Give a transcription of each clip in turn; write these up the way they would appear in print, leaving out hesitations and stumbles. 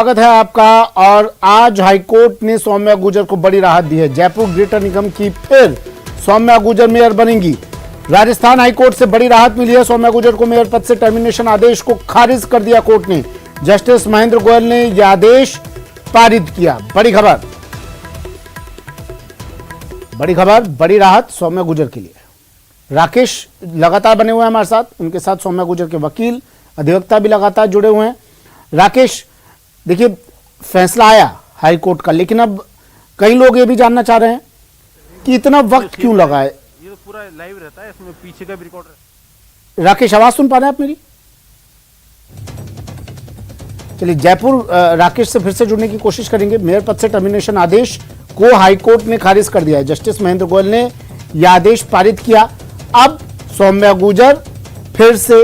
स्वागत है आपका। और आज हाईकोर्ट ने सौम्या गुर्जर को बड़ी राहत दी है। जयपुर ग्रेटर निगम की फिर सौम्या गुर्जर मेयर बनेंगी। राजस्थान हाईकोर्ट से बड़ी राहत मिली है। सौम्या गुर्जर को मेयर पद से टर्मिनेशन आदेश को खारिज कर दिया कोर्ट ने। जस्टिस महेंद्र गोयल ने यह आदेश पारित किया। बड़ी खबर, बड़ी राहत सौम्या गुर्जर के लिए। राकेश लगातार बने हुए हैं हमारे साथ, उनके साथ सौम्या गुर्जर के वकील अधिवक्ता भी लगातार जुड़े हुए हैं। राकेश, देखिए फैसला आया हाई कोर्ट का, लेकिन अब कई लोग ये भी जानना चाह रहे हैं कि इतना वक्त क्यों लगा है। ये तो पूरा लाइव रहता है, इसमें पीछे का भी रिकॉर्ड रहता है। राकेश, आवाज सुन पा रहे हैं आप मेरी? चलिए, जयपुर राकेश से फिर से जुड़ने की कोशिश करेंगे। मेयर पद से टर्मिनेशन आदेश को हाईकोर्ट ने खारिज कर दिया है। जस्टिस महेंद्र गोयल ने यह आदेश पारित किया। अब सौम्या गुर्जर फिर से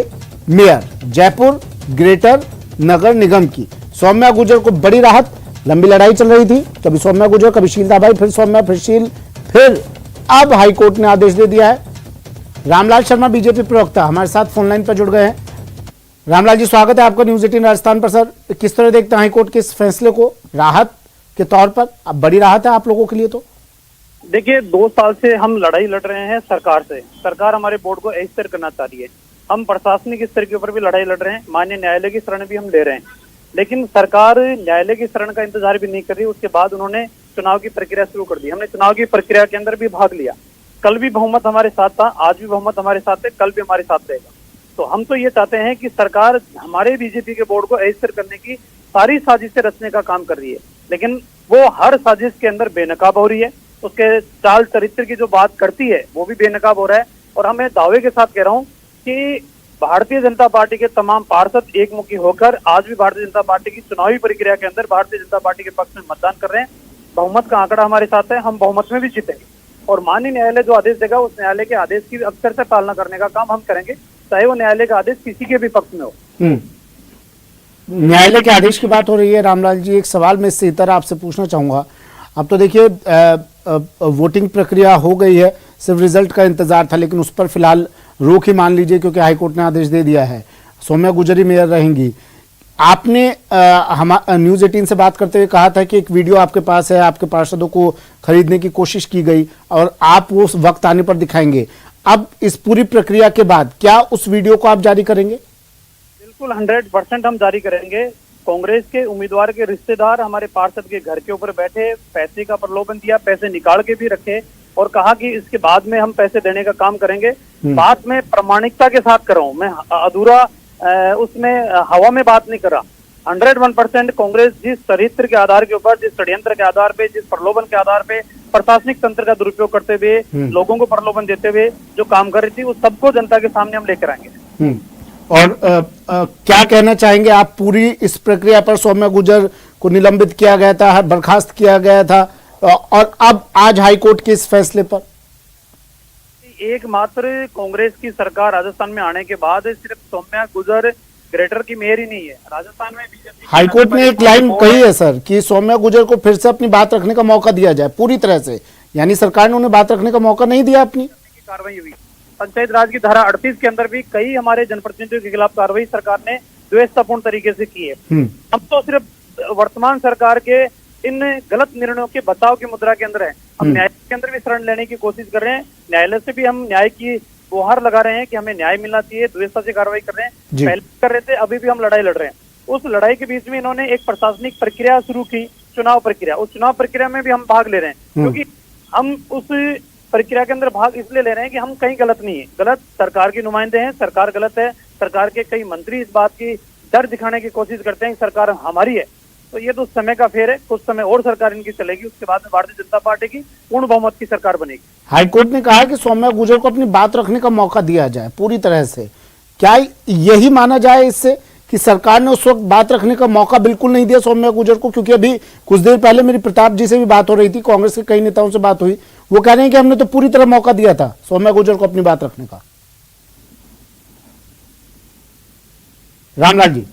मेयर जयपुर ग्रेटर नगर निगम की। सौम्या गुर्जर को बड़ी राहत। लंबी लड़ाई चल रही थी, कभी सौम्या गुर्जर, कभी शील दाबाई, फिर सौम्या, फिर शील, फिर अब हाईकोर्ट ने आदेश दे दिया है। रामलाल शर्मा बीजेपी प्रवक्ता हमारे साथ फोन लाइन पर जुड़ गए हैं। रामलाल जी, स्वागत है आपका न्यूज 18 राजस्थान पर। सर, किस तरह देखते हैं हाईकोर्ट के इस फैसले को राहत के तौर पर? अब बड़ी राहत है आप लोगों के लिए। तो देखिए, 2 साल से हम लड़ाई लड़ रहे हैं सरकार से। सरकार हमारे बोर्ड को अस्थिर करना चाह रही है। हम प्रशासनिक स्तर के ऊपर भी लड़ाई लड़ रहे हैं, माननीय न्यायालय की शरण भी हम ले रहे हैं, लेकिन सरकार न्यायालय की शरण का इंतजार भी नहीं कर रही। उसके बाद उन्होंने चुनाव की प्रक्रिया शुरू कर दी। हमने चुनाव की प्रक्रिया के अंदर भी भाग लिया। कल भी बहुमत हमारे साथ था, आज भी बहुमत हमारे साथ है, कल भी हमारे साथ रहेगा। तो हम तो ये चाहते हैं कि सरकार हमारे बीजेपी के बोर्ड को अस्थिर करने की सारी साजिशें रचने का काम कर रही है, लेकिन वो हर साजिश के अंदर बेनकाब हो रही है। उसके चाल चरित्र की जो बात करती है वो भी बेनकाब हो रहा है। और हमें दावे के साथ कह रहा हूँ कि भारतीय जनता पार्टी के तमाम पार्षद एकमुखी होकर आज भी भारतीय जनता पार्टी की चुनावी प्रक्रिया के अंदर भारतीय जनता पार्टी के पक्ष में मतदान कर रहे हैं। बहुमत का आंकड़ा हमारे साथ है, हम बहुमत में भी जीतेंगे। और माननीय न्यायालय जो आदेश देगा, उस न्यायालय के आदेश की अक्षर से पालना करने का काम हम करेंगे, चाहे वो न्यायालय का आदेश किसी के भी पक्ष में हो। न्यायालय के आदेश की बात हो रही है। रामलाल जी, एक सवाल मैं इससे इतर आपसे पूछना चाहूंगा। अब तो देखिए वोटिंग प्रक्रिया हो गई है, सिर्फ रिजल्ट का इंतजार था, लेकिन उस पर फिलहाल रोक ही मान लीजिए, क्योंकि हाईकोर्ट ने आदेश दे दिया है। सौम्या गुर्जर ही मेयर रहेंगी। आपने न्यूज 18 से बात करते हुए कहा था कि एक वीडियो आपके पास है, आपके पार्षदों को खरीदने की कोशिश की गई और आप वो वक्त आने पर दिखाएंगे। अब इस पूरी प्रक्रिया के बाद क्या उस वीडियो को आप जारी करेंगे? बिल्कुल 100% हम जारी करेंगे। कांग्रेस के उम्मीदवार के रिश्तेदार हमारे पार्षद के घर के ऊपर बैठे, पैसे का प्रलोभन दिया, पैसे निकाल के भी रखे और कहा कि इसके बाद में हम पैसे देने का काम करेंगे। बात में प्रामाणिकता के साथ कर रहा हूँ, मैं अधूरा उसमें हवा में बात नहीं कर रहा। 101% कांग्रेस जिस चरित्र के आधार के ऊपर, जिस षड्यंत्र के आधार पे, जिस प्रलोभन के आधार पे प्रशासनिक तंत्र का दुरुपयोग करते हुए, लोगों को प्रलोभन देते हुए जो काम कर रही थी, उस सबको जनता के सामने हम लेकर आएंगे। और क्या कहना चाहेंगे आप पूरी इस प्रक्रिया पर? सौम्या गुर्जर को निलंबित किया गया था, बर्खास्त किया गया था, और अब आज हाईकोर्ट के इस फैसले पर एकमात्र कांग्रेस की सरकार राजस्थान में आने के बाद सिर्फ सौम्या गुर्जर ग्रेटर की मेयर ही नहीं है, राजस्थान में बीजेपी। हाईकोर्ट ने एक लाइन कही है सर कि सौम्या गुर्जर को फिर से अपनी बात रखने का मौका दिया जाए पूरी तरह से, यानी सरकार ने उन्हें बात रखने का मौका नहीं दिया। अपनी कार्रवाई हुई पंचायत राज की धारा 38 के अंदर भी कई हमारे जनप्रतिनिधियों के खिलाफ कार्रवाई सरकार ने द्वेषतापूर्ण तरीके से की है। हम तो सिर्फ वर्तमान सरकार के इन गलत निर्णयों के बचाव की मुद्रा के अंदर है। हम न्यायालय के अंदर भी शरण लेने की कोशिश कर रहे हैं। न्यायालय से भी हम न्याय की गुहार लगा रहे हैं कि हमें न्याय मिलना चाहिए। द्वेषता से कार्रवाई कर रहे हैं, पहले कर रहे थे, अभी भी हम लड़ाई लड़ रहे हैं। उस लड़ाई के बीच में इन्होंने एक प्रशासनिक प्रक्रिया शुरू की, चुनाव प्रक्रिया। उस चुनाव प्रक्रिया में भी हम भाग ले रहे हैं, क्योंकि हम उस प्रक्रिया के अंदर भाग इसलिए ले रहे हैं कि हम कहीं गलत नहीं है। गलत सरकार के नुमाइंदे हैं, सरकार गलत है। सरकार के कई मंत्री इस बात की डर दिखाने की कोशिश करते हैं कि सरकार हमारी है। तो ये तो समय का फेर है, कुछ समय और सरकार इनकी चलेगी, उसके बाद में भारतीय जनता पार्टी की पूर्ण बहुमत की सरकार बनेगी। हाईकोर्ट ने कहा कि सौम्या गुर्जर को अपनी बात रखने का मौका दिया जाए पूरी तरह से। क्या यही माना जाए इससे कि सरकार ने उस वक्त बात रखने का मौका बिल्कुल नहीं दिया सौम्या गुर्जर को? क्योंकि अभी कुछ देर पहले मेरी प्रताप जी से भी बात हो रही थी, कांग्रेस के कई नेताओं से बात हुई, वो कह रहे हैं कि हमने तो पूरी तरह मौका दिया था सौम्या गुर्जर को अपनी बात रखने का। रामलाल जी,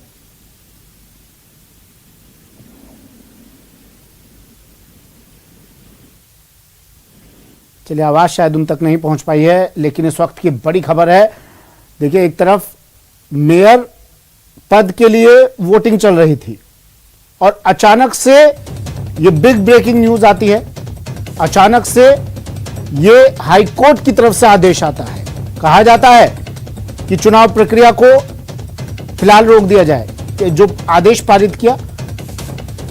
चलिए, आवाज शायद उन तक नहीं पहुंच पाई है, लेकिन इस वक्त की बड़ी खबर है। देखिए, एक तरफ मेयर पद के लिए वोटिंग चल रही थी और अचानक से ये बिग ब्रेकिंग न्यूज आती है, अचानक से ये हाईकोर्ट की तरफ से आदेश आता है। कहा जाता है कि चुनाव प्रक्रिया को फिलहाल रोक दिया जाए, कि जो आदेश पारित किया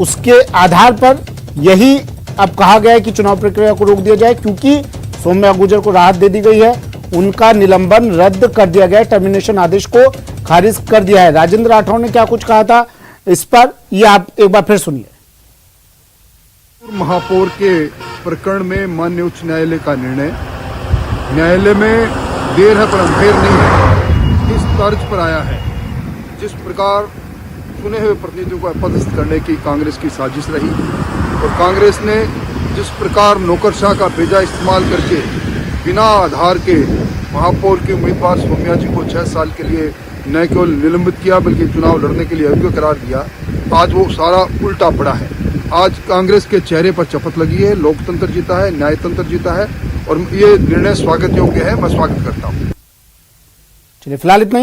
उसके आधार पर यही अब कहा गया है कि चुनाव प्रक्रिया को रोक दिया जाए, क्योंकि सौम्या गुर्जर को राहत दे दी गई है, उनका निलंबन रद्द कर दिया गया है, टर्मिनेशन आदेश को खारिज कर दिया है। राजेंद्र राठौर ने क्या कुछ कहा था इस पर, ये आप एक बार फिर सुनिए। महापौर के प्रकरण में माननीय उच्च न्यायालय का निर्णय, न्यायालय में देर है पर अंधेर नहीं है, इस तर्ज पर आया है जिस प्रकार चुने हुए प्रतिनिधियों को अपदस्थ करने की कांग्रेस की साजिश रही और कांग्रेस ने जिस प्रकार नौकरशाह का भेजा इस्तेमाल करके बिना आधार के महापौर के उम्मीदवार सौम्या जी को 6 साल के लिए न केवल निलंबित किया बल्कि चुनाव लड़ने के लिए अयोग्य करार दिया, आज वो सारा उल्टा पड़ा है। आज कांग्रेस के चेहरे पर चपत लगी है, लोकतंत्र जीता है, न्यायतंत्र जीता है और ये निर्णय स्वागत योग्य है, मैं स्वागत करता हूँ। चलिए फिलहाल इतना ही।